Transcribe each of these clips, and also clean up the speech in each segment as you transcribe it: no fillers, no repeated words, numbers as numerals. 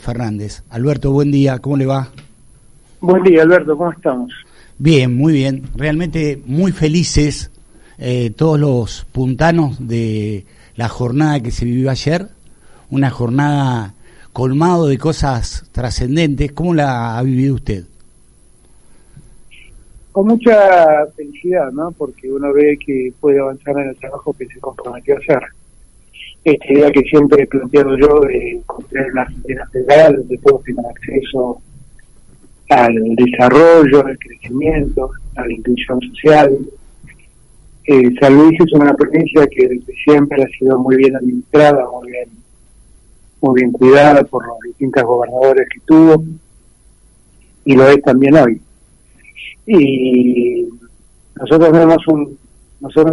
Fernández. Alberto, buen día, ¿cómo le va? Buen día, Alberto, ¿cómo estamos? Bien, muy bien. Realmente muy felices todos los puntanos de la jornada que se vivió ayer. Una jornada colmado de cosas trascendentes. ¿Cómo la ha vivido usted? Con mucha felicidad, ¿no? Porque uno ve que puede avanzar en el trabajo que se comprometió a hacer. Esta idea que siempre he planteado yo de construir una Argentina federal, donde todos tengan acceso al desarrollo, al crecimiento, a la inclusión social. San Luis es una provincia que desde siempre ha sido muy bien administrada, muy bien cuidada por los distintos gobernadores que tuvo, y lo es también hoy. Y nosotros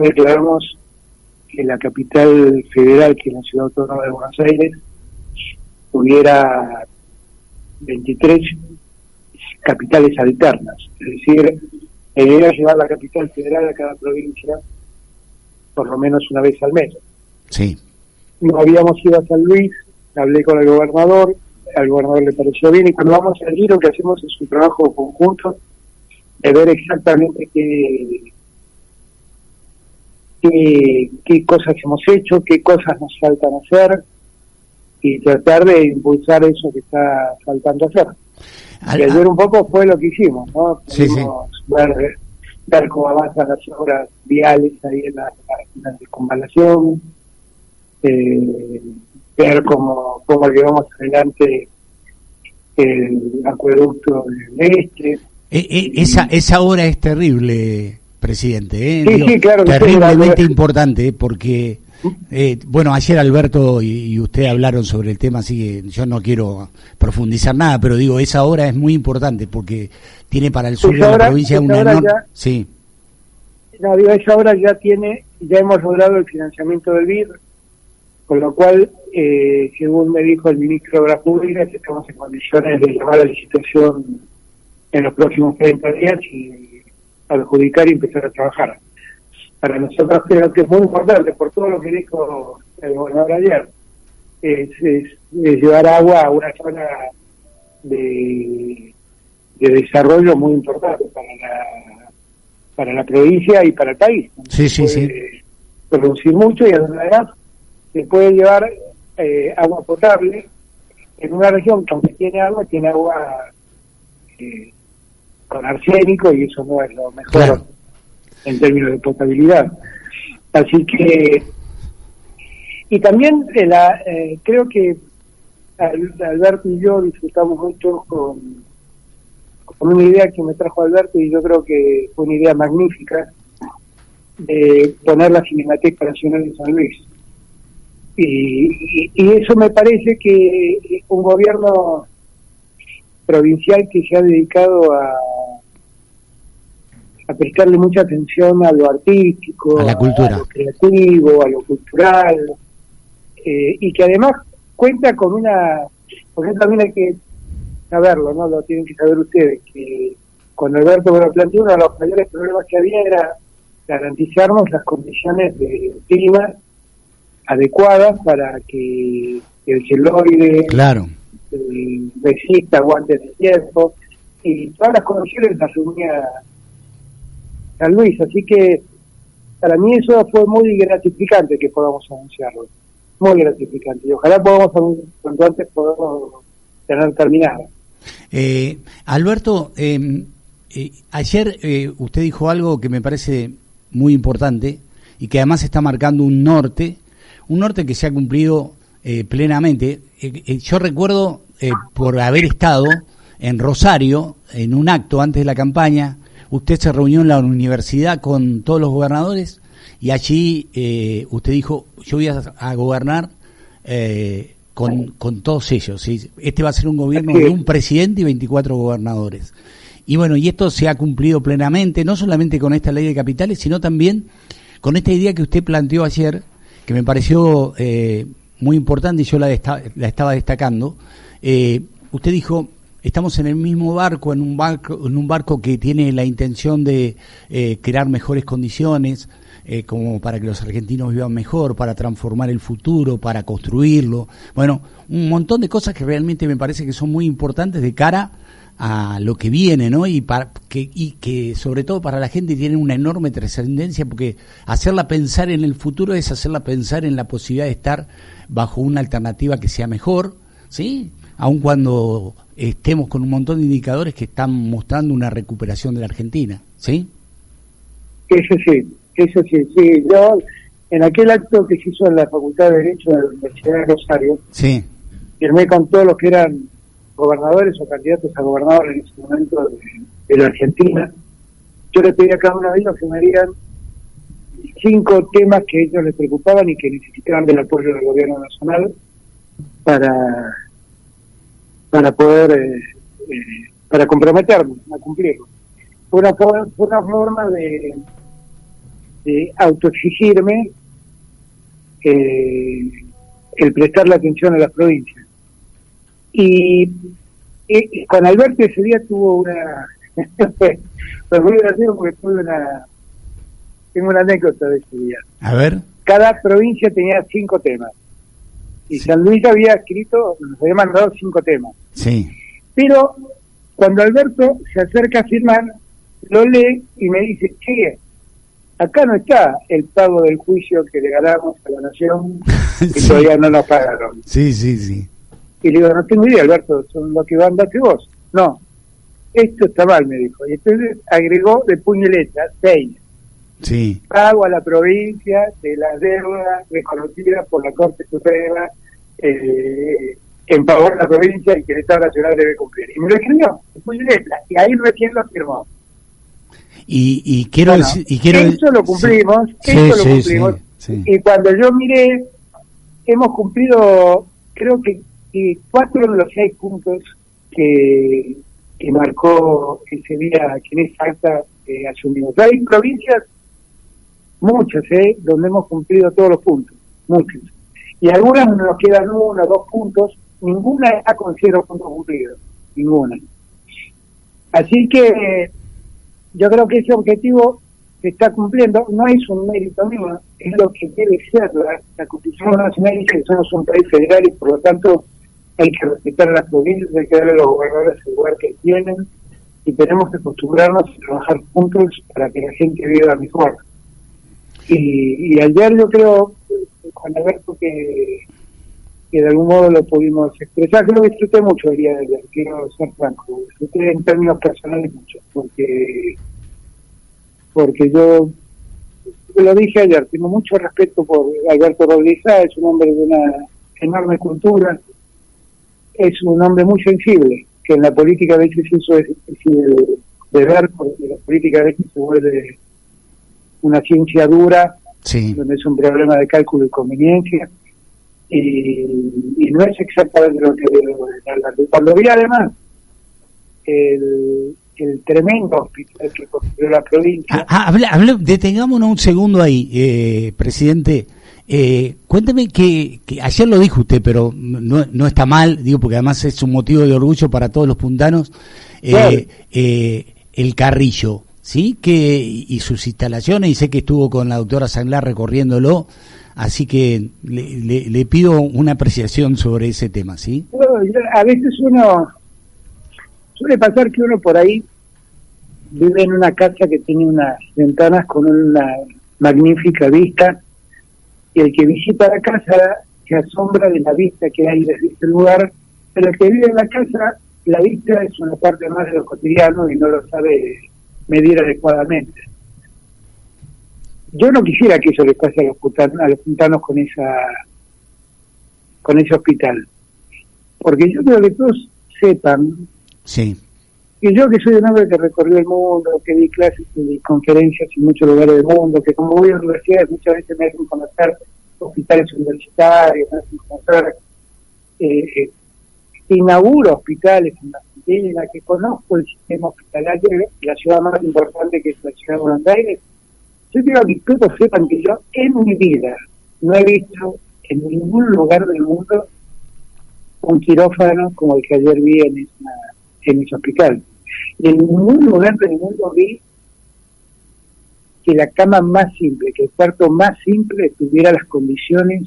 declaramos que la capital federal, que es la ciudad autónoma de Buenos Aires, tuviera 23 capitales alternas, es decir, la idea era llevar la capital federal a cada provincia por lo menos una vez al mes. Sí. No habíamos ido a San Luis, hablé con el gobernador, al gobernador le pareció bien, y cuando vamos allí lo que hacemos es un trabajo conjunto de ver exactamente qué cosas hemos hecho, qué cosas nos faltan hacer, y tratar de impulsar eso que está faltando hacer. Y ayer un poco fue lo que hicimos, ¿no? Pudimos ver cómo avanzan las obras viales ahí en la circunvalación, ver cómo llevamos adelante el acueducto del este. Esa obra es terrible, presidente, Sí, sí, claro, terriblemente importante, porque bueno, ayer Alberto y usted hablaron sobre el tema, así que yo no quiero profundizar nada, pero digo, esa obra es muy importante porque tiene para el sur de la provincia una enorme... Sí. No, digo, esa obra ya hemos logrado el financiamiento del BID, con lo cual, según me dijo el ministro de Obras Públicas, estamos en condiciones de llamar a la licitación en los próximos 30 días y adjudicar y empezar a trabajar. Para nosotros creo que es muy importante, por todo lo que dijo el gobernador ayer, es llevar agua a una zona de desarrollo muy importante para la provincia y para el país. Sí, sí, sí. Producir mucho y además se puede llevar agua potable en una región que aunque tiene agua con arsénico, y eso no es lo mejor. Claro. En términos de potabilidad. Así que, y también creo que Alberto y yo disfrutamos mucho con una idea que me trajo Alberto, y yo creo que fue una idea magnífica, de poner la Cinemateca Nacional de San Luis. Y eso me parece que un gobierno provincial que se ha dedicado a prestarle mucha atención a lo artístico, a la cultura, a lo creativo, a lo cultural, y que además cuenta con porque también hay que saberlo, ¿no? Lo tienen que saber ustedes, que cuando Alberto me lo planteó, uno de los mayores problemas que había era garantizarnos las condiciones de clima adecuadas para que el geloide resista, aguante el tiempo, y todas las condiciones las reunía San Luis, así que para mí eso fue muy gratificante que podamos anunciarlo, muy gratificante, y ojalá cuanto antes podamos tener terminado. Alberto, ayer usted dijo algo que me parece muy importante y que además está marcando un norte que se ha cumplido plenamente. Yo recuerdo por haber estado en Rosario en un acto antes de la campaña. Usted se reunió en la universidad con todos los gobernadores y allí usted dijo, yo voy a gobernar con todos ellos, ¿sí? Este va a ser un gobierno de un presidente y 24 gobernadores. Y bueno, y esto se ha cumplido plenamente, no solamente con esta ley de capitales, sino también con esta idea que usted planteó ayer, que me pareció muy importante y yo la estaba destacando. Usted dijo, estamos en el mismo barco, en un barco que tiene la intención de crear mejores condiciones, como para que los argentinos vivan mejor, para transformar el futuro, para construirlo. Bueno, un montón de cosas que realmente me parece que son muy importantes de cara a lo que viene, ¿no? Y que sobre todo para la gente tiene una enorme trascendencia, porque hacerla pensar en el futuro es hacerla pensar en la posibilidad de estar bajo una alternativa que sea mejor, ¿sí? Aun cuando estemos con un montón de indicadores que están mostrando una recuperación de la Argentina, ¿sí? Eso sí. Yo, en aquel acto que se hizo en la Facultad de Derecho de la Universidad de Rosario, sí, firmé con todos los que eran gobernadores o candidatos a gobernadores en ese momento de la Argentina. Yo les pedí a cada uno de ellos que me digan 5 temas que a ellos les preocupaban y que necesitaban del apoyo del gobierno nacional para poder para comprometerme a cumplirlo. Fue una forma de autoexigirme el prestarle atención a las provincias. Y con Alberto ese día tuvo una fue muy divertido porque tengo una anécdota de ese día. A ver. Cada provincia tenía 5 temas y San Luis había nos había mandado 5 temas. Sí. Pero cuando Alberto se acerca a firmar, lo lee y me dice: che, acá no está el pago del juicio que le ganamos a la Nación y sí. Todavía no nos pagaron. Sí. Y le digo: no tengo idea, Alberto, son lo que mandaste vos. No, esto está mal, me dijo. Y entonces agregó de puño y letra 6. Sí. Pago a la provincia de las deudas reconocidas por la Corte Suprema en favor de la provincia y que el Estado Nacional debe cumplir. Y me lo escribió de puño y letra, y ahí recién lo firmó. Y quiero decir... Eso lo cumplimos, sí. Y cuando yo miré, hemos cumplido, creo que 4 de los 6 puntos que marcó ese día, que en esa acta asumimos. Hay provincias, muchas, donde hemos cumplido todos los puntos, muchos. Y algunas nos quedan 1 o 2 puntos, ninguna está con 0 puntos cumplidos, ninguna. Así que yo creo que ese objetivo se está cumpliendo, no es un mérito mío, es lo que debe ser. La Constitución Nacional dice que somos un país federal y por lo tanto hay que respetar a las provincias, hay que darle a los gobernadores el lugar que tienen y tenemos que acostumbrarnos a trabajar juntos para que la gente viva mejor. Y ayer yo creo, con Alberto, que de algún modo lo pudimos expresar. Creo que disfruté mucho el día de ayer, quiero ser franco, disfruté en términos personales mucho, porque yo lo dije ayer, tengo mucho respeto por Alberto Rodríguez, es un hombre de una enorme cultura, es un hombre muy sensible, que en la política a veces eso es difícil de ver, porque la política a veces se vuelve una ciencia dura, sí, donde es un problema de cálculo y conveniencia, y no es exactamente lo que veo. Cuando vi además el tremendo hospital que construyó la provincia... Detengámonos un segundo ahí, presidente. Cuénteme que ayer lo dijo usted, pero no está mal, digo, porque además es un motivo de orgullo para todos los puntanos. Claro. El Carrillo, ¿sí? Y sus instalaciones, y sé que estuvo con la doctora Sanglar recorriéndolo, así que le pido una apreciación sobre ese tema, ¿sí? A veces suele pasar que uno por ahí vive en una casa que tiene unas ventanas con una magnífica vista, y el que visita la casa se asombra de la vista que hay desde ese lugar, pero el que vive en la casa, la vista es una parte más de lo cotidiano y no lo sabe medir adecuadamente. Yo no quisiera que eso le pase a los puntanos con ese hospital, porque yo creo que todos sepan, sí, y yo que soy un hombre que recorrió el mundo, que di clases y conferencias en muchos lugares del mundo, que como voy a universidades muchas veces me hacen conocer hospitales universitarios, me hacen conocer, inauguro hospitales en la Argentina, que conozco el sistema hospitalario de la ciudad más importante que es la ciudad de Buenos Aires. Yo quiero que todos sepan que yo en mi vida no he visto en ningún lugar del mundo un quirófano como el que ayer vi en ese hospital. Y en ningún lugar del mundo vi que la cama más simple, que el cuarto más simple tuviera las condiciones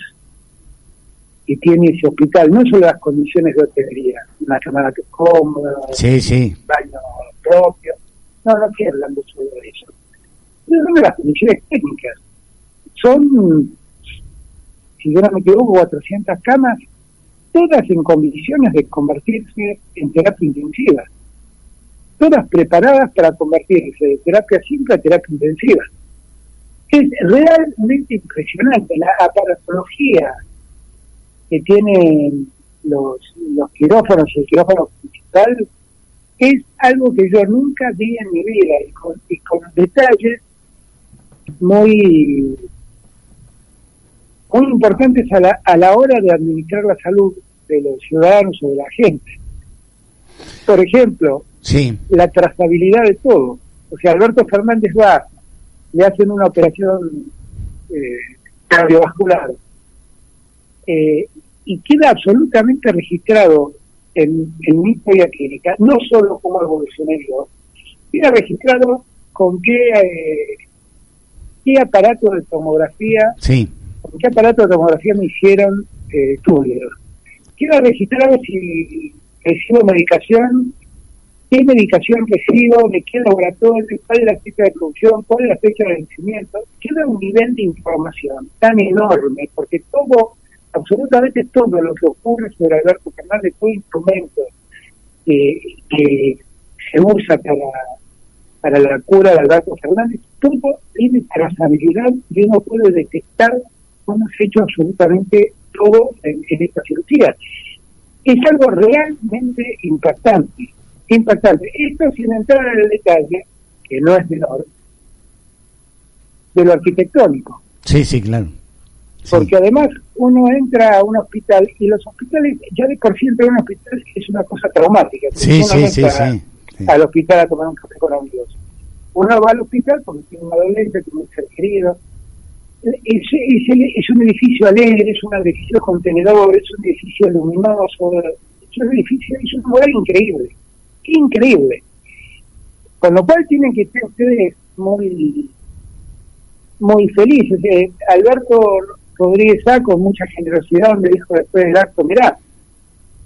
que tiene ese hospital, no solo las condiciones de hotelería, una cama cómoda, baño propio, no estoy hablando solo de eso, pero son las condiciones técnicas, son, si yo no me equivoco, 400 camas, todas en condiciones de convertirse en terapia intensiva, todas preparadas para convertirse de terapia simple a terapia intensiva. Es realmente impresionante la aparatología que tienen los quirófanos y el quirófano principal. Es algo que yo nunca vi en mi vida, y con detalles muy importantes a la hora de administrar la salud de los ciudadanos o de la gente. Por ejemplo, la trazabilidad de todo. O sea, Alberto Fernández va, le hacen una operación cardiovascular y queda absolutamente registrado en mi historia clínica, no solo cómo evolucionó, queda registrado con qué aparato de tomografía, con qué aparato de tomografía me hicieron estudios. Queda registrado si recibo medicación, qué medicación recibo, de qué laboratorio, cuál es la fecha de producción, cuál es la fecha de vencimiento. Queda un nivel de información tan enorme, porque todo, absolutamente todo lo que ocurre sobre Alberto Fernández, todo instrumento que se usa para la cura de Alberto Fernández, todo tiene trazabilidad y uno puede detectar cómo se ha hecho absolutamente todo en esta cirugía. Es algo realmente impactante. Esto sin entrar en el detalle, que no es menor, de lo arquitectónico. Claro. Porque además uno entra a un hospital y los hospitales, ya de por sí entrar a un hospital es una cosa traumática. Al hospital a tomar un café con amigos. Uno va al hospital porque tiene una dolencia, tiene un ser querido. Es un edificio alegre, es un edificio contenedor, es un edificio luminoso, es un lugar increíble. Con lo cual tienen que ser ustedes muy felices. Alberto Rodríguez Sá, con mucha generosidad, me dijo después del acto: mirá,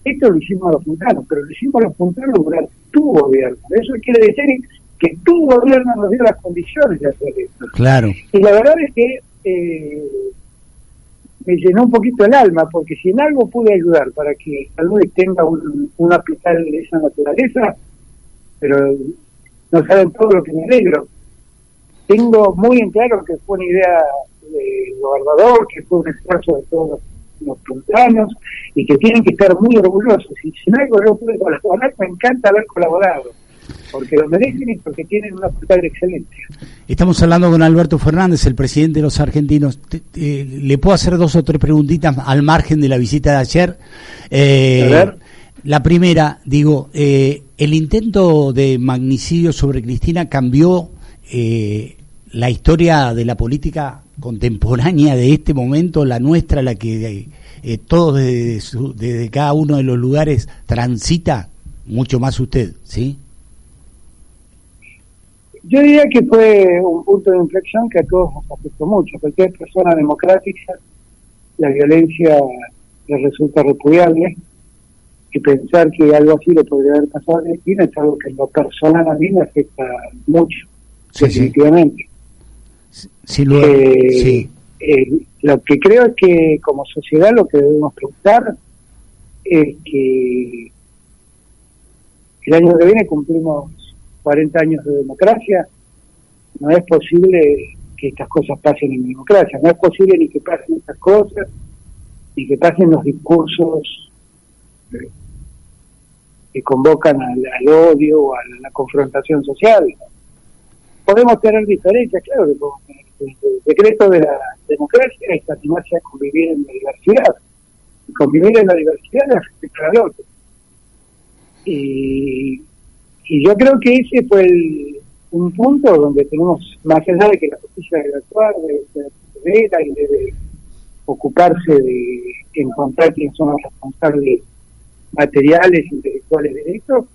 esto lo hicimos a los puntanos, pero lo hicimos a los puntanos durante tu gobierno. Eso quiere decir que tu gobierno nos dio las condiciones de hacer esto. Claro. Y la verdad es que me llenó un poquito el alma, porque si en algo pude ayudar para que San Luis tenga un hospital de esa naturaleza, pero no saben todo lo que me alegro. Tengo muy en claro que fue una idea del gobernador, que fue un esfuerzo de todos los puntanos, y que tienen que estar muy orgullosos. Y si en algo yo pude colaborar, me encanta haber colaborado, porque lo merecen y porque tienen un hospital de excelencia. Estamos hablando con Alberto Fernández, el presidente de los argentinos. ¿Le puedo hacer 2 o 3 preguntitas al margen de la visita de ayer? A ver. La primera, el intento de magnicidio sobre Cristina cambió la historia de la política contemporánea de este momento, la nuestra, la que todos desde cada uno de los lugares transita, mucho más usted, ¿sí? Yo diría que fue un punto de inflexión que a todos nos afectó mucho. Cualquier persona democrática, la violencia le resulta repudiable, y pensar que algo así le podría haber pasado a Argentina es algo que en lo personal a mí me afecta mucho, definitivamente. Lo que creo es que como sociedad lo que debemos pensar es que el año que viene cumplimos 40 años de democracia. No es posible que estas cosas pasen en democracia, no es posible ni que pasen estas cosas, ni que pasen los discursos que convocan al odio o a la confrontación social. Podemos tener diferencias, claro que podemos tener diferencias. El secreto de la democracia es animarse a convivir en la diversidad. Y convivir en la diversidad es respetar al otro. Y yo creo que ese fue un punto donde tenemos, más allá de que la justicia debe actuar, debe ser severa y debe ocuparse de encontrar quiénes son los responsables materiales, intelectuales de esto,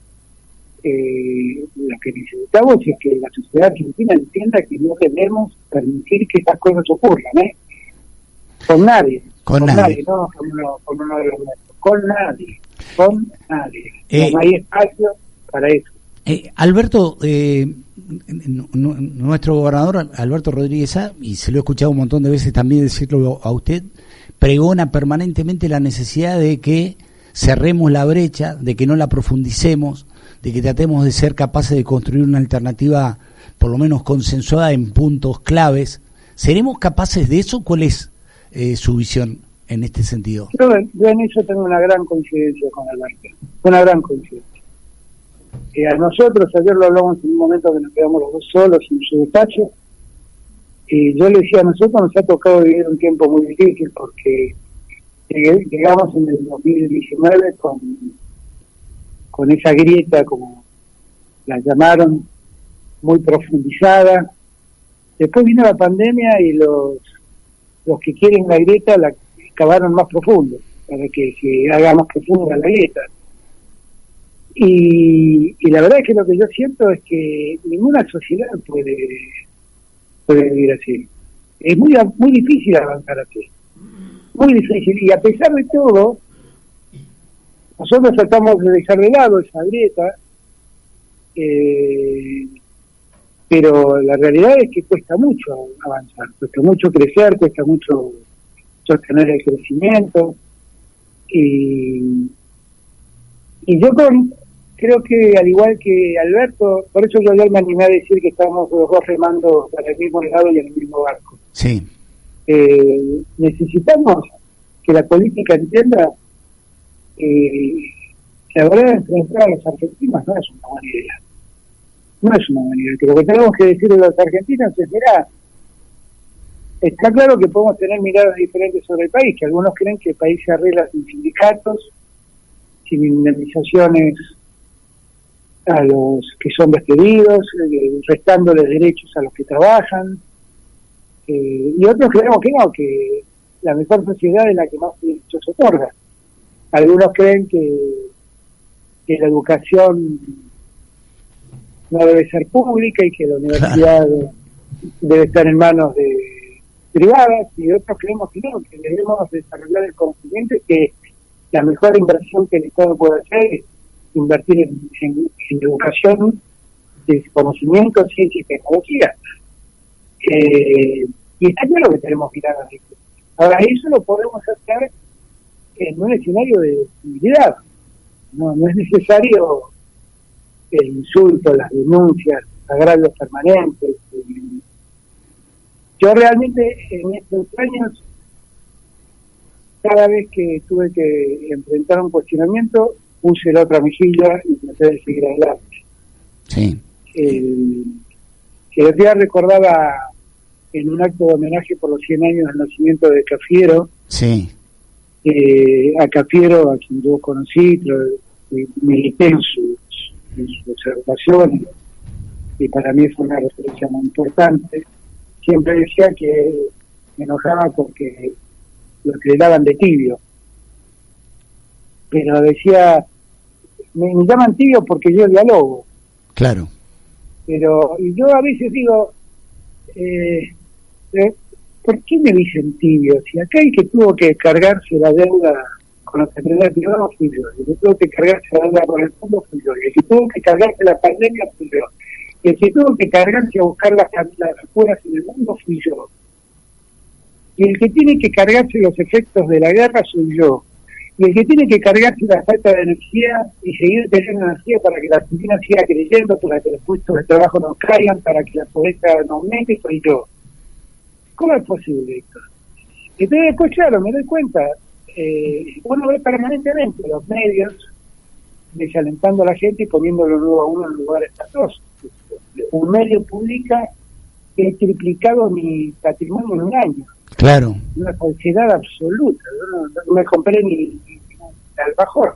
lo que necesitamos es que la sociedad argentina entienda que no debemos permitir que estas cosas ocurran, con nadie, con nadie, no con uno de los nuestros, con nadie. No hay espacio para eso. Alberto, nuestro gobernador Alberto Rodríguez A., y se lo he escuchado un montón de veces también decirlo a usted, pregona permanentemente la necesidad de que cerremos la brecha, de que no la profundicemos, de que tratemos de ser capaces de construir una alternativa por lo menos consensuada en puntos claves. ¿Seremos capaces de eso? ¿Cuál es su visión en este sentido? Yo en eso tengo una gran coincidencia con Alberto, una gran coincidencia. A nosotros, ayer lo hablamos en un momento que nos quedamos los dos solos en su despacho, y yo le decía, a nosotros nos ha tocado vivir un tiempo muy difícil porque llegamos en el 2019 con esa grieta, como la llamaron, muy profundizada. Después vino la pandemia y los que quieren la grieta la cavaron más profundo, para que se haga más profunda la grieta. Y la verdad es que lo que yo siento es que ninguna sociedad puede vivir así. Es muy difícil avanzar así. Muy difícil. Y a pesar de todo, nosotros tratamos de dejar de lado esa grieta, pero la realidad es que cuesta mucho avanzar, cuesta mucho crecer, cuesta mucho sostener el crecimiento. Y yo creo que, al igual que Alberto, por eso yo ayer me animé a decir que estamos los dos remando para el mismo lado y en el mismo barco. Sí. Necesitamos que la política entienda que ahora de enfrentar a los argentinos no es una buena idea. No es una buena idea. Que lo que tenemos que decir a los argentinos es, mirá, está claro que podemos tener miradas diferentes sobre el país, que algunos creen que el país se arregla sin sindicatos, sin indemnizaciones a los que son despedidos, restándoles derechos a los que trabajan, y otros creemos que no, que la mejor sociedad es la que más derechos otorga. Algunos creen que la educación no debe ser pública y que la universidad debe estar en manos de privadas, y otros creemos que no, que debemos desarrollar el conocimiento, que la mejor inversión que el Estado puede hacer es invertir en educación, de conocimiento, ciencia y tecnología. Y está claro que tenemos miradas de esto. Ahora, eso lo podemos hacer en un escenario de civilidad. No es necesario el insulto, las denuncias, los agravios permanentes. Yo realmente en estos años, cada vez que tuve que enfrentar un cuestionamiento, puse la otra mejilla y traté de seguir adelante. Sí. Que el día recordaba en un acto de homenaje por los 100 años del nacimiento de Cafiero. Sí. A Cafiero, a quien yo conocí, milité en sus observaciones, y para mí fue una referencia muy importante. Siempre decía que me enojaba porque lo que le daban de tibio, pero decía, me llaman tibio porque yo dialogo. Claro. Pero, y yo a veces digo, ¿por qué me dicen tibio? Si acá el que tuvo que cargarse la deuda con los empresarios privados fui yo, el que tuvo que cargarse la deuda con el fondo fui yo, el que tuvo que cargarse la pandemia fui yo, el que tuvo que cargarse a buscar las curas en el mundo fui yo, y el que tiene que cargarse los efectos de la guerra soy yo, y el que tiene que cargarse la falta de energía y seguir teniendo energía para que la Argentina siga creciendo, para que los puestos de trabajo no caigan, para que la pobreza no aumente, soy yo. ¿Cómo es posible esto? Entonces después, claro, me doy cuenta, uno ve permanentemente los medios desalentando a la gente y poniéndolo luego a uno en lugares espantosos. Un medio publica que he triplicado mi patrimonio en un año. Claro. Una falsedad absoluta. Yo no me compré ni alfajor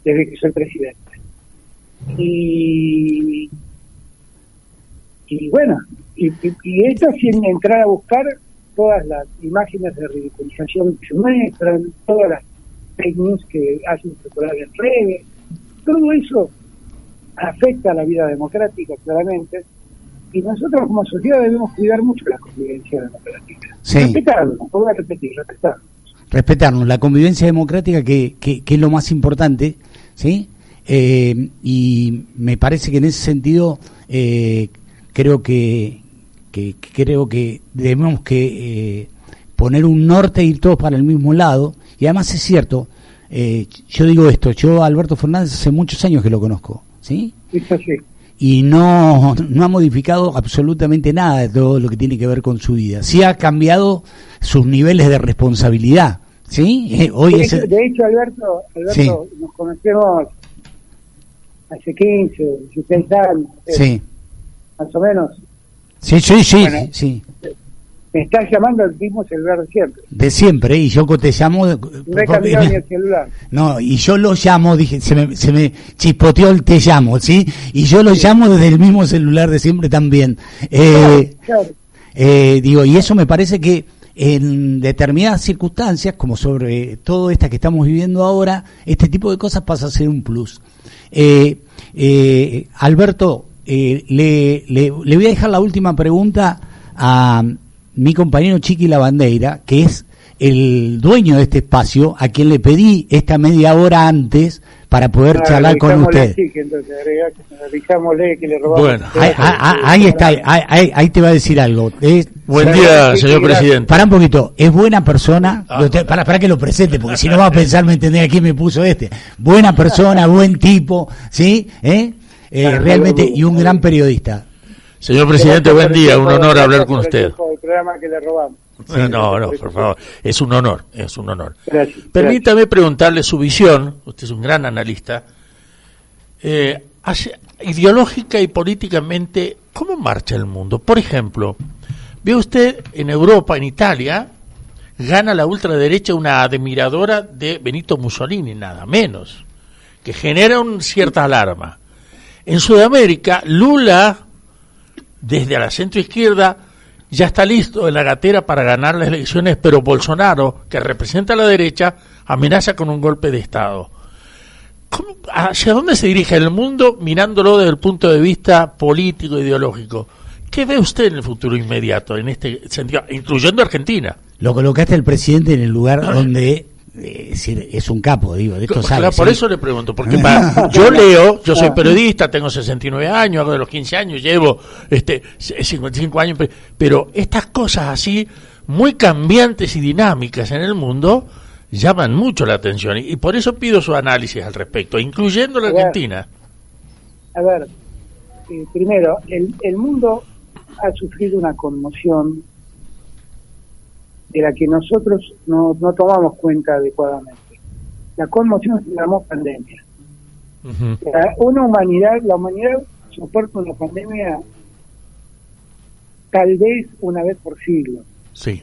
desde que soy presidente. Y bueno, y esto sin entrar a buscar todas las imágenes de ridiculización que se muestran, todas las fake news que hacen circular en redes, todo eso afecta a la vida democrática, claramente, y nosotros como sociedad debemos cuidar mucho la convivencia democrática. Sí. Respetarnos, voy a repetir, respetarnos, la convivencia democrática que es lo más importante, ¿sí? Y me parece que en ese sentido creo que debemos que poner un norte e ir todos para el mismo lado. Y además es cierto, yo digo esto, yo a Alberto Fernández hace muchos años que lo conozco, ¿sí? Eso sí. Y no ha modificado absolutamente nada de todo lo que tiene que ver con su vida. Sí ha cambiado sus niveles de responsabilidad, ¿sí? Hoy de hecho, Alberto, sí, nos conocemos hace 15, 16 años. Sí. Más o menos. Sí. Bueno, sí. Me estás llamando el mismo celular de siempre. De siempre, y yo te llamo... No he cambiado ni el celular. No, y yo lo llamo, dije, se me chispoteó el te llamo, ¿sí? Y yo lo llamo desde el mismo celular de siempre también. Claro. Digo, y eso me parece que en determinadas circunstancias, como sobre todo esta que estamos viviendo ahora, este tipo de cosas pasa a ser un plus. Alberto, le voy a dejar la última pregunta a mi compañero Chiqui Lavandeira, que es el dueño de este espacio, a quien le pedí esta media hora antes para poder charlar con usted. Chiqui, entonces, avisámosle que le robamos. Bueno, ahí está, ahí te va a decir algo. Buen día, señor presidente. Para un poquito, es buena persona, para que lo presente, porque si no va a pensar, me entendés, aquí me puso buena persona, buen tipo, ¿sí? Realmente, y un gran periodista. Señor presidente, buen día, un honor hablar con usted. El programa que le robamos. No, por favor, es un honor. Gracias. Permítame preguntarle su visión, usted es un gran analista, ideológica y políticamente, ¿cómo marcha el mundo? Por ejemplo, ve usted en Europa, en Italia, gana la ultraderecha una admiradora de Benito Mussolini, nada menos, que genera una cierta alarma. En Sudamérica, Lula, desde la centroizquierda, ya está listo en la gatera para ganar las elecciones, pero Bolsonaro, que representa a la derecha, amenaza con un golpe de Estado. ¿Hacia dónde se dirige el mundo mirándolo desde el punto de vista político e ideológico? ¿Qué ve usted en el futuro inmediato en este sentido, incluyendo Argentina? Lo colocaste al presidente en el lugar donde es un capo, digo, de esto sabe. Por eso le pregunto, porque yo soy periodista, tengo 69 años, hago de los 15 años, llevo 55 años, pero estas cosas así, muy cambiantes y dinámicas en el mundo, llaman mucho la atención, y por eso pido su análisis al respecto, incluyendo la Argentina. A ver, primero, el mundo ha sufrido una conmoción de la que nosotros no tomamos cuenta adecuadamente. La conmoción se llamó pandemia. Uh-huh. La humanidad soporta una pandemia tal vez una vez por siglo. Sí.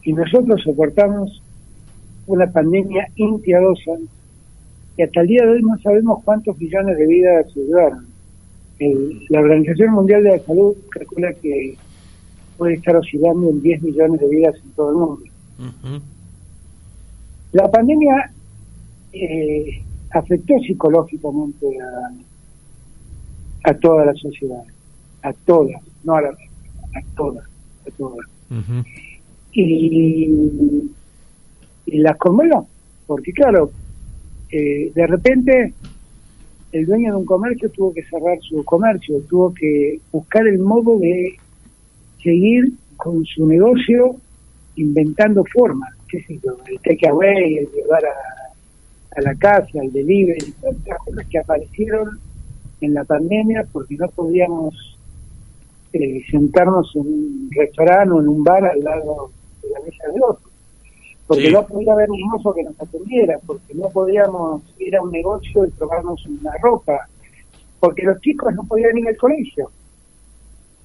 Y nosotros soportamos una pandemia impiadosa y hasta el día de hoy no sabemos cuántos millones de vidas se llevaron. La Organización Mundial de la Salud calcula que puede estar oscilando en 10 millones de vidas en todo el mundo. Uh-huh. La pandemia afectó psicológicamente a toda la sociedad, a todas, no a todas. Uh-huh. Y las conmovió, porque claro, de repente el dueño de un comercio tuvo que cerrar su comercio, tuvo que buscar el modo de seguir con su negocio inventando formas, qué sé yo, el takeaway, el llevar a la casa, el delivery, todas las cosas que aparecieron en la pandemia porque no podíamos sentarnos en un restaurante o en un bar al lado de la mesa de otro, porque no podía haber un mozo que nos atendiera, porque no podíamos ir a un negocio y probarnos una ropa, porque los chicos no podían ir al colegio,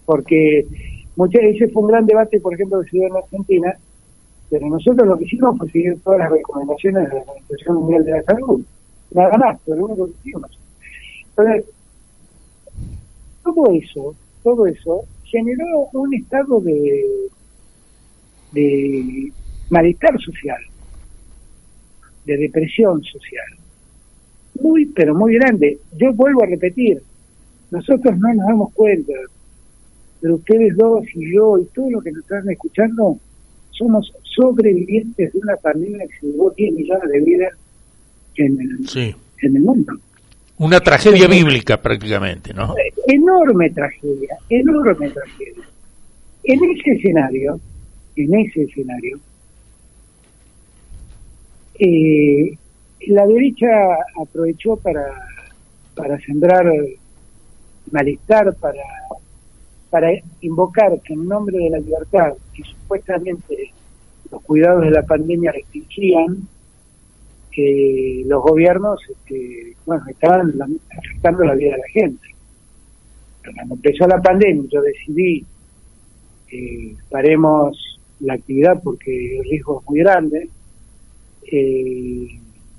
porque ese fue un gran debate, por ejemplo, que se dio en Argentina, pero nosotros lo que hicimos fue seguir todas las recomendaciones de la Organización Mundial de la Salud, nada más, pero lo único que hicimos. Entonces, todo eso generó un estado de malestar social, de depresión social. muy, pero muy grande. Yo vuelvo a repetir, nosotros no nos damos cuenta, pero ustedes dos y yo y todos los que nos están escuchando somos sobrevivientes de una pandemia que se llevó 10 millones de vidas en el mundo. Una tragedia bíblica prácticamente, ¿no? Enorme tragedia, enorme tragedia. En ese escenario, la derecha aprovechó para sembrar malestar, para invocar que en nombre de la libertad, que supuestamente los cuidados de la pandemia restringían, que los gobiernos estaban afectando la vida de la gente. Pero cuando empezó la pandemia, yo decidí paremos la actividad porque el riesgo es muy grande.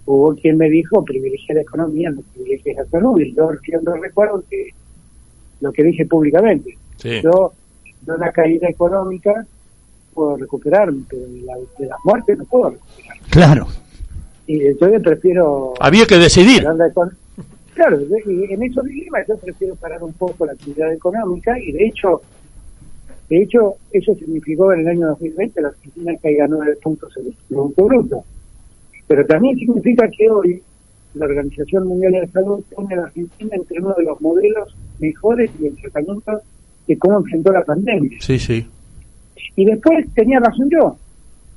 Hubo quien me dijo privilegiar la economía, no privilegiar la salud, y yo siempre recuerdo que lo que dije públicamente. Sí. Yo de una caída económica puedo recuperarme, pero de la muerte no puedo recuperarme. Claro. Y entonces prefiero... Había que decidir. Claro, en esos dilemas yo prefiero parar un poco la actividad económica, y de hecho eso significó en el año 2020 la Argentina caiga 9 puntos en el Producto Bruto. Pero también significa que hoy la Organización Mundial de la Salud pone a la Argentina entre uno de los modelos mejores y el tratamiento de cómo enfrentó la pandemia. Sí, sí. Y después tenía razón yo,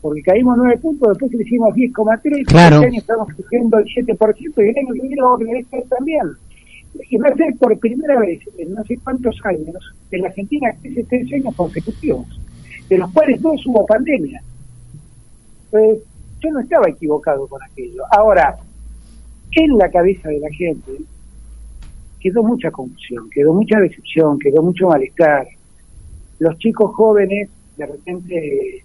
porque caímos 9 puntos, después crecimos 10,3, claro. Este año estamos creciendo el 7%, y el año que viene vamos a crecer también. Y va a ser por primera vez en no sé cuántos años en la Argentina crece 3 años consecutivos, de los cuales 2 hubo pandemia. Pues yo no estaba equivocado con aquello. Ahora, en la cabeza de la gente quedó mucha confusión, quedó mucha decepción, quedó mucho malestar. Los chicos jóvenes de repente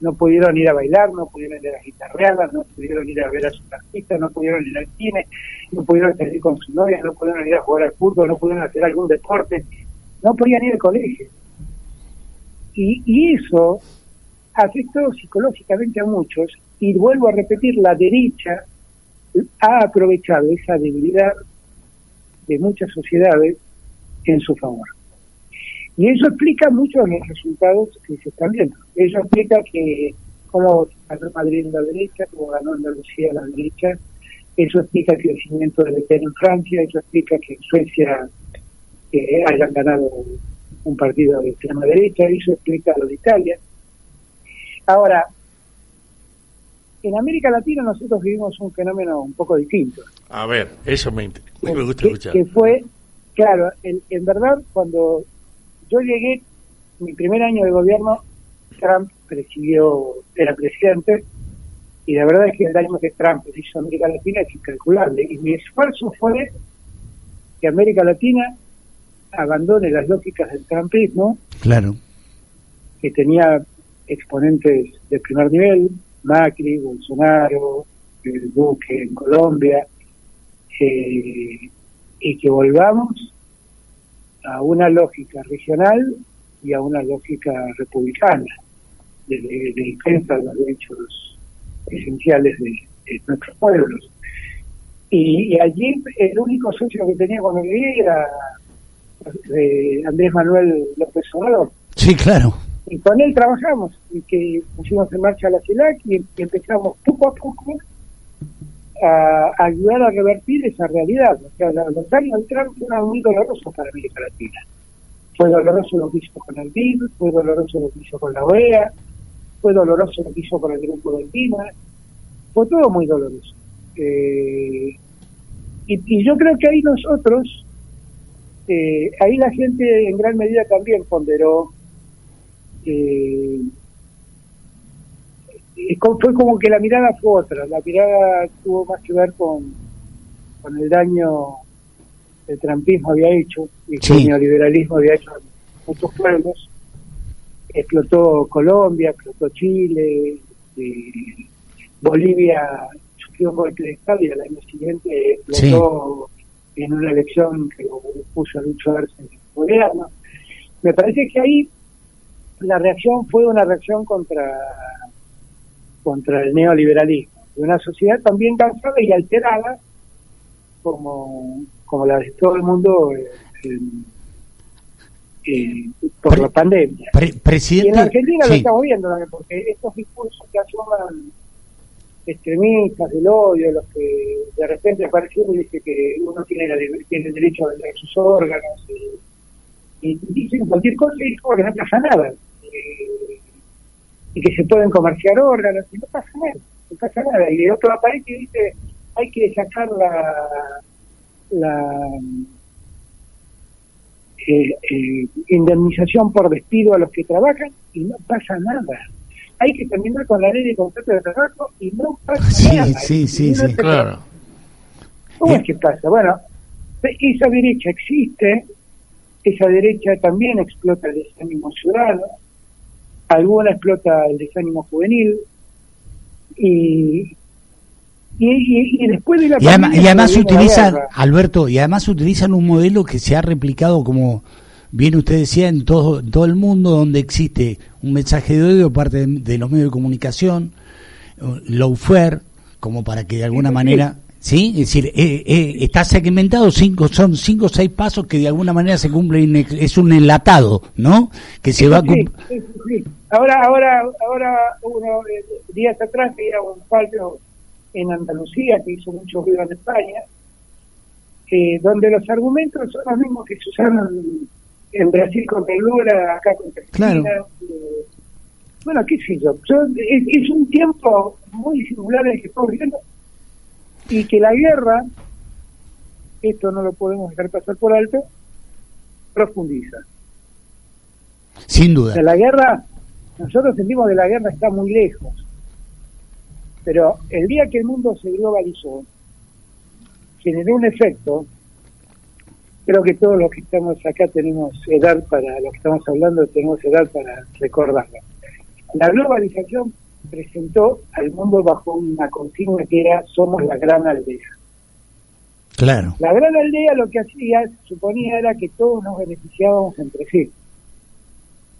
no pudieron ir a bailar, no pudieron ir a las guitarreadas, no pudieron ir a ver a sus artistas, no pudieron ir al cine, no pudieron salir con sus novias, no pudieron ir a jugar al fútbol, no pudieron hacer algún deporte, no podían ir al colegio. Y eso afectó psicológicamente a muchos, y vuelvo a repetir, la derecha ha aprovechado esa debilidad de muchas sociedades en su favor. Y eso explica muchos de los resultados que se están viendo. Eso explica que cómo ganó Madrid en la derecha, cómo ganó Andalucía la derecha. Eso explica el crecimiento del PT en Francia. Eso explica que en Suecia hayan ganado un partido de extrema derecha. Eso explica lo de Italia. Ahora, en América Latina nosotros vivimos un fenómeno un poco distinto. A ver, eso me gusta escuchar. Que fue, claro, en verdad, cuando yo llegué, mi primer año de gobierno, Trump era presidente, y la verdad es que el daño que Trump hizo a América Latina es incalculable, y mi esfuerzo fue que América Latina abandone las lógicas del trumpismo, claro, que tenía exponentes de primer nivel, Macri, Bolsonaro, Duque en Colombia, y que volvamos a una lógica regional y a una lógica republicana de defensa de los derechos esenciales de nuestros pueblos. Y allí el único socio que tenía cuando llegué era Andrés Manuel López Obrador. Sí, claro. Y con él trabajamos, y que pusimos en marcha la CELAC, y empezamos poco a poco a ayudar a revertir esa realidad. O sea, los años de Trump fueron muy dolorosos para América Latina. Fue doloroso lo que hizo con el BID, fue doloroso lo que hizo con la OEA, fue doloroso lo que hizo con el Grupo de Lima, fue todo muy doloroso. Y yo creo que ahí nosotros, ahí la gente en gran medida también ponderó, fue como que la mirada fue otra, la mirada tuvo más que ver con el daño que el trumpismo había hecho y que el neoliberalismo había hecho en muchos pueblos. Explotó Colombia, explotó Chile, Bolivia sufrió un golpe de estado, y al año siguiente explotó en una elección que lo puso a Lucho Arce en el gobierno. Me parece que ahí la reacción fue una reacción contra el neoliberalismo, de una sociedad también cansada y alterada como la de todo el mundo por la pandemia. Presidente, y en Argentina sí. lo estamos viendo también, porque estos discursos que asoman extremistas del odio, los que de repente aparecen y dicen que uno tiene el derecho a vender sus órganos y dicen cualquier cosa y como que no pasa nada, y que se pueden comerciar órganos y no pasa nada, y el otro aparece y dice hay que sacar la indemnización por despido a los que trabajan y no pasa nada. Hay que terminar con la ley de contrato de trabajo y no pasa nada. Sí, claro. ¿Cómo es que pasa? Bueno, esa derecha existe, esa derecha también explota el desánimo ciudadano, alguna explota el desánimo juvenil, y después de la y además utilizan, guerra, Alberto, y además utilizan un modelo que se ha replicado, como bien usted decía, en todo el mundo, donde existe un mensaje de odio parte de los medios de comunicación, lawfare, como para que de alguna manera, ¿sí? Es decir, está segmentado, son 5 o 6 pasos que de alguna manera se cumplen, es un enlatado, ¿no? Que se va a sí. Ahora días atrás había un fallo en Andalucía que hizo mucho ruido en España, donde los argumentos son los mismos que se usaron en Brasil contra el Lula, acá contra Argentina. Claro. Bueno, qué sé yo. Es un tiempo muy singular el que estamos viviendo, y que la guerra, esto no lo podemos dejar pasar por alto, profundiza. Sin duda. De la guerra, nosotros sentimos que la guerra está muy lejos, pero el día que el mundo se globalizó, generó un efecto. Creo que todos los que estamos acá tenemos edad para, los que estamos hablando, tenemos edad para recordarlo. La globalización presentó al mundo bajo una consigna que era: somos la gran aldea. Claro. La gran aldea lo que hacía, suponía, era que todos nos beneficiábamos entre sí.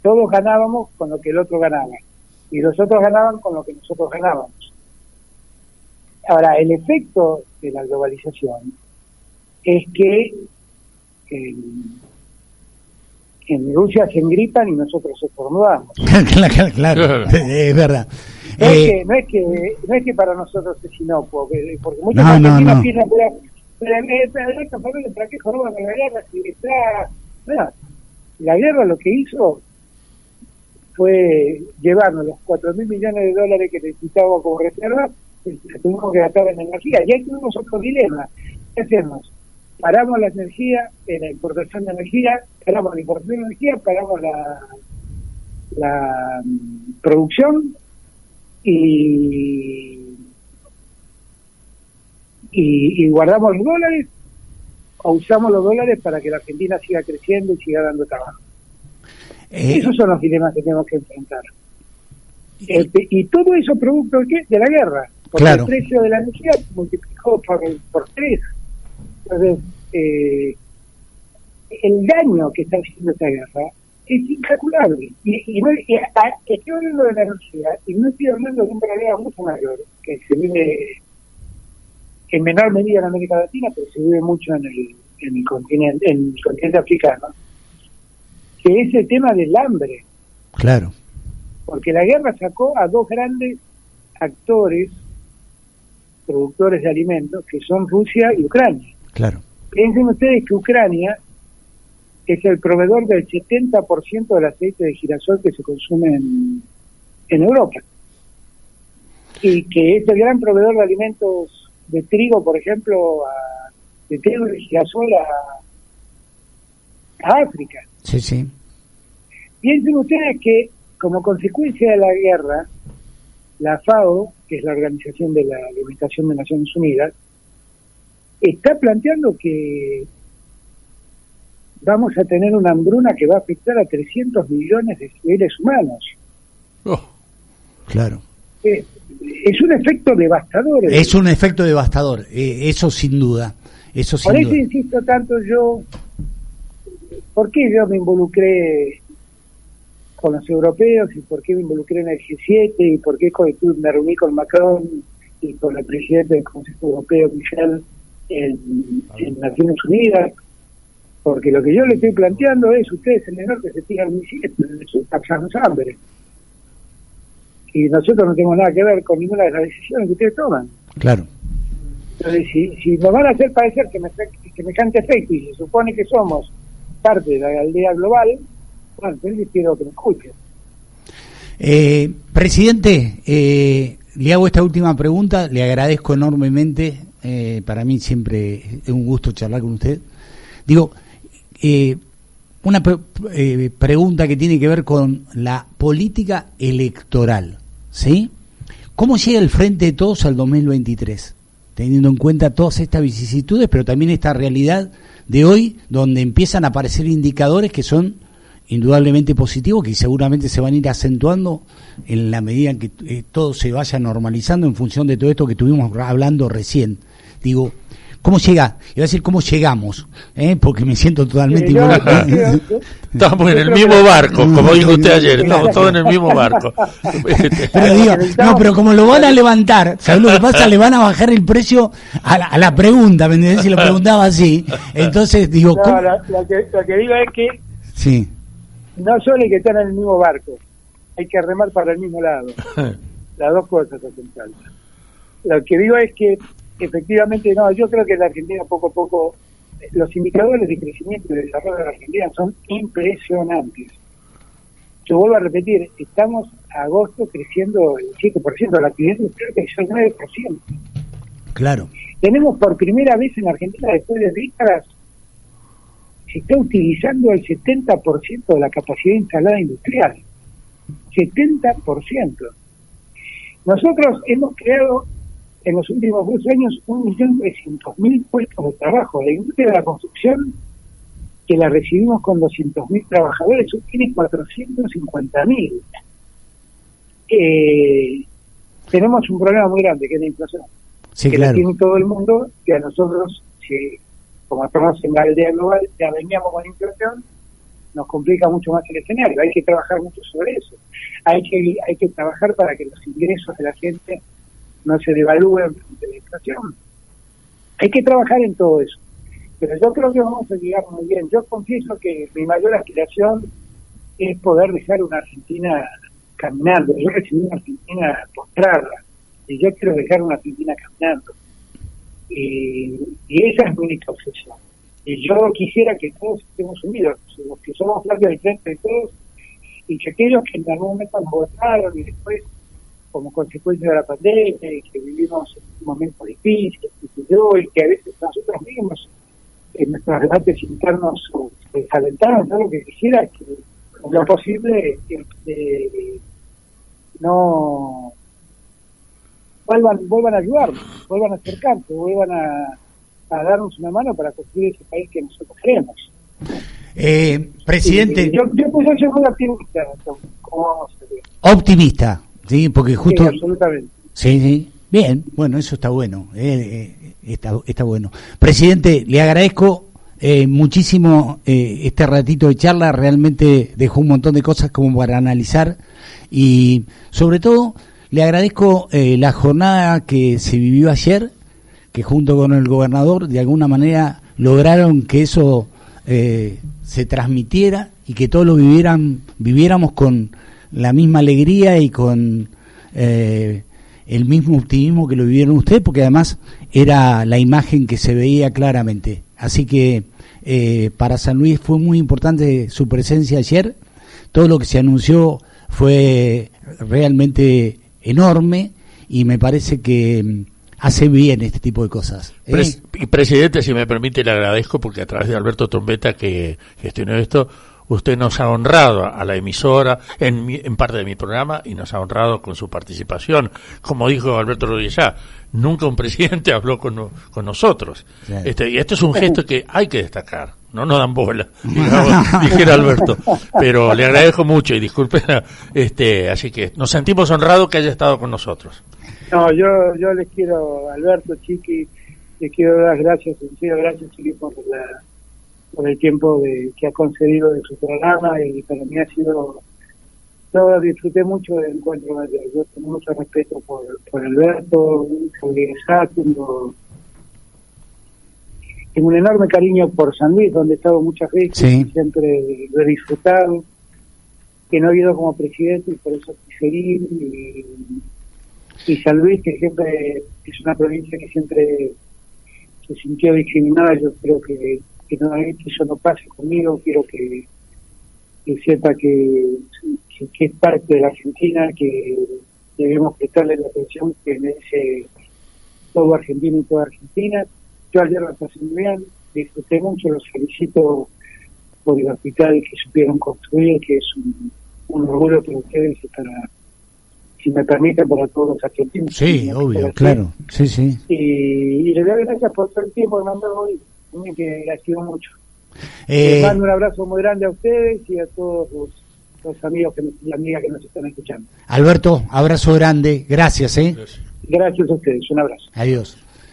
Todos ganábamos con lo que el otro ganaba, y los otros ganaban con lo que nosotros ganábamos. Ahora, el efecto de la globalización es que en Rusia se engripan y nosotros estornudamos. claro, es verdad. No es que para nosotros es inocuo, porque muchos argentinos piensan, ¿para qué joroba con la guerra? Si está... Bueno, la guerra lo que hizo fue llevarnos los $4.000 millones que necesitábamos como reserva, y tuvimos que gastar en energía. Y ahí tuvimos otro dilema. ¿Qué hacemos? Paramos la energía, la importación de energía, paramos la importación de energía, paramos la producción y guardamos los dólares, o usamos los dólares para que la Argentina siga creciendo y siga dando trabajo. Esos son los dilemas que tenemos que enfrentar. Y todo eso producto ¿de qué? De la guerra, porque el precio de la energía multiplicó por 3. Entonces, el daño que está haciendo esta guerra es incalculable. Estoy hablando de la energía, y no estoy hablando de un problema mucho mayor, que se vive en menor medida en América Latina, pero se vive mucho en el continente africano, que es el tema del hambre. Claro. Porque la guerra sacó a 2 grandes actores productores de alimentos, que son Rusia y Ucrania. Claro. Piensen ustedes que Ucrania es el proveedor del 70% del aceite de girasol que se consume en Europa, y que es el gran proveedor de alimentos de trigo, por ejemplo, de trigo y de girasol a África. Sí. Piensen ustedes que, como consecuencia de la guerra, la FAO, que es la Organización de la Alimentación de Naciones Unidas, está planteando que vamos a tener una hambruna que va a afectar a 300 millones de seres humanos. Claro. Es un efecto devastador. Es un efecto devastador, eso sin duda. Por eso insisto tanto yo, ¿por qué yo me involucré con los europeos, y por qué me involucré en el G7, y por qué me reuní con Macron y con la presidenta del Consejo Europeo, Michel, en Naciones Unidas, porque lo que yo le estoy planteando es, ustedes en el norte se tiran misiles, pero en el sur pasamos hambre. Y nosotros no tenemos nada que ver con ninguna de las decisiones que ustedes toman. Claro. Entonces, si nos van a hacer parecer semejante efecto y se supone que somos parte de la aldea global, bueno, entonces quiero que me escuchen. Presidente, le hago esta última pregunta, le agradezco enormemente, para mí siempre es un gusto charlar con usted. Digo, una pregunta que tiene que ver con la política electoral, ¿sí? ¿Cómo llega el Frente de Todos al 2023? Teniendo en cuenta todas estas vicisitudes, pero también esta realidad de hoy, donde empiezan a aparecer indicadores que son indudablemente positivos, que seguramente se van a ir acentuando en la medida en que todo se vaya normalizando en función de todo esto que estuvimos hablando recién. Digo, ¿cómo llega? Iba a decir, ¿cómo llegamos? Porque me siento totalmente Estamos en el mismo barco, como dijo usted ayer, estamos todos en el mismo barco. Pero digo, no, pero como lo van a levantar, ¿sabes lo que pasa? Le van a bajar el precio a la pregunta, ¿me entendés? Si lo preguntaba así. Entonces, digo... No, lo que digo es que sí, no solo hay que estar en el mismo barco, hay que remar para el mismo lado. Las dos cosas son falta. Lo que digo es que efectivamente, no, yo creo que en la Argentina poco a poco los indicadores de crecimiento y de desarrollo de la Argentina son impresionantes. Yo vuelvo a repetir, estamos a agosto creciendo el 7%, la actividad industrial creció el 9%. claro. Tenemos por primera vez en Argentina, después de décadas, se está utilizando el 70% de la capacidad instalada industrial. 70%. Nosotros hemos creado en los últimos 2 años 1.300.000 puestos de trabajo. La industria de la construcción, que la recibimos con 200.000 trabajadores, tiene 450.000. Tenemos un problema muy grande, que es la inflación. Sí, que claro. la tiene todo el mundo, que a nosotros, como estamos en la aldea global, ya veníamos con inflación, nos complica mucho más el escenario. Hay que trabajar mucho sobre eso. Hay que trabajar para que los ingresos de la gente no se devalúen frente a la inflación. Hay que trabajar en todo eso. Pero yo creo que vamos a llegar muy bien. Yo confieso que mi mayor aspiración es poder dejar una Argentina caminando. Yo recibí una Argentina postrada y yo quiero dejar una Argentina caminando. Y esa es mi única obsesión. Y yo quisiera que todos estemos unidos, los que somos parte del Frente de Todos, y que aquellos que en algún momento nos votaron y después, como consecuencia de la pandemia, y que vivimos en momentos difíciles, y que a veces nosotros mismos, en nuestros debates internos, desalentaron. Yo lo que quisiera es que, en lo posible, no vuelvan a ayudarnos, vuelvan a acercarse, vuelvan a darnos una mano para construir ese país que nosotros queremos. Presidente, yo soy muy optimista. ¿Cómo vamos a hacer? optimista, sí, porque justo... Sí, absolutamente. Sí, bien, bueno, eso está bueno, está bueno. Presidente, le agradezco muchísimo este ratito de charla, realmente dejó un montón de cosas como para analizar y sobre todo le agradezco la jornada que se vivió ayer, que junto con el gobernador de alguna manera lograron que eso se transmitiera y que todos lo viviéramos con la misma alegría y con el mismo optimismo que lo vivieron ustedes, porque además era la imagen que se veía claramente. Así que para San Luis fue muy importante su presencia ayer. Todo lo que se anunció fue realmente enorme y me parece que hace bien este tipo de cosas. Y presidente, si me permite, le agradezco porque a través de Alberto Trombetta, que gestionó esto, usted nos ha honrado a la emisora en parte de mi programa y nos ha honrado con su participación. Como dijo Alberto Rodríguez, nunca un presidente habló con nosotros. Sí. Y esto es un gesto que hay que destacar. No nos dan bola, dijera Alberto. Pero le agradezco mucho y disculpen, así que nos sentimos honrados que haya estado con nosotros. No, yo les quiero, Alberto, Chiqui, les quiero dar gracias, sincero, gracias, Chiqui, por el tiempo que ha concedido de su programa, y para mí ha sido, yo disfruté mucho del encuentro de ayer. Yo tengo mucho respeto por Alberto, por Sátulo, tengo un enorme cariño por San Luis, donde he estado muchas veces, Sí. y siempre lo he disfrutado, que no he ido como presidente y por eso quise ir, y San Luis, que siempre es una provincia que siempre se sintió discriminada. Yo creo que nuevamente eso no pase conmigo. Quiero que sepa que es parte de la Argentina, que debemos prestarle la atención que merece todo argentino y toda Argentina. Yo ayer la pasé muy bien, disfruté mucho, los felicito por el hospital que supieron construir, que es un orgullo para ustedes y para, si me permiten, para todos los argentinos. Sí, obvio, claro, sí. Y les doy gracias por todo el tiempo que me han dado hoy, que la quiero mucho. Les mando un abrazo muy grande a ustedes y a todos los amigos y amigas que nos están escuchando. Alberto, abrazo grande, gracias. Gracias a ustedes, un abrazo. Adiós.